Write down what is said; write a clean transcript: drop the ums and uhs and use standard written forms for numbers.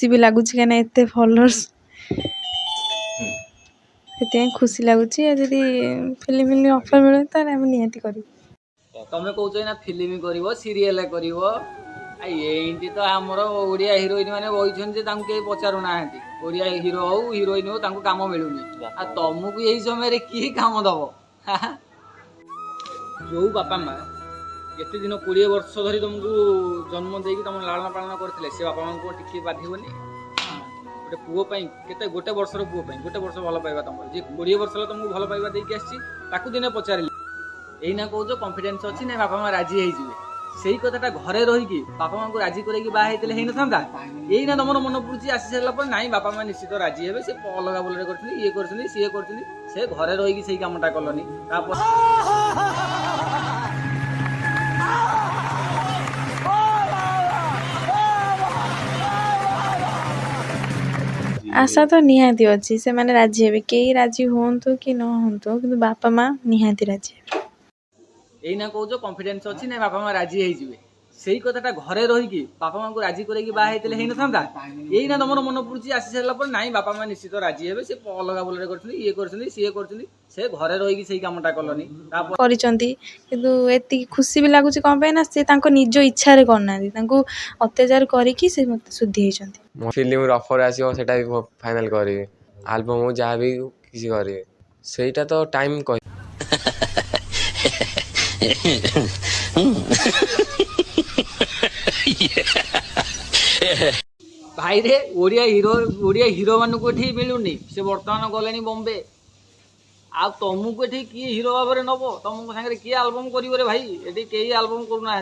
खुशी भी लगुच कहीं एत फॉलोअर्स से खुशी लगुच फिल्म ऑफर मिले तो निहाती कर तमें कौच ना फिल्म कर सीरियल कर ये तो आमर ओडिया हिरोइन मैंने बही कहीं पचारू ना ओडिया हिरो हो हिरोइन हो कम मिलूनी आ तुमको यही समय किए कम दब जो बापा माँ केते दिन 20 वर्ष धरी तुमको जन्म देकी तुम लालन पालन करते से बापा माँ को टिके बाधिबनी गोटे पुओ केते गोटे वर्षर पुओ गोटे वर्ष भल पाइबा तुम जी 20 वर्ष तुमको भल पाइबा देकी आसी दिने पचारे यही कौच कॉन्फिडेंस अच्छी ना बापा माँ राजी हो से कथा घरे रहीकि बापा माँ को राजी कर बाहर हो ना यही ना तुम मन पड़ी आसी सारा ना बापा माँ निश्चित राजी हे से अलग बोल ये सी से घरे रहीकि से कमटा कलनी आशा तो निहाती अच्छी से माने राजी हे कई राजी हूँ कि न हूँ कि बापा माँ निहाती राजी यही ना कौच कॉन्फिडेंस अच्छी ना बापा माँ राजी हो से कथा घरे रहीकि बापा माँ को राजी कर बाहर हो ना यही ना तुम मन पड़ी आसी सारा ना बापा माँ निश्चित राजी हे से अलग बोल ये सी से घरे रहीकि से कमटा कलनी कर खुशी भी लगुच कौन ना से निज इच्छा करना अत्याचार करके शुद्धि होती फिल्म ऑफर आसो सेटा भी फाइनल करी एल्बम जहाँ भी किसी करी सेटा तो टाइम कह भाई रे ओडिया हीरो मान को मिलूनी से बर्तमान गले बॉम्बे आ तुमको किए हीरो भाव में नब तुमको सागर किए आलबम कर भाई ये कई आलबम करूना।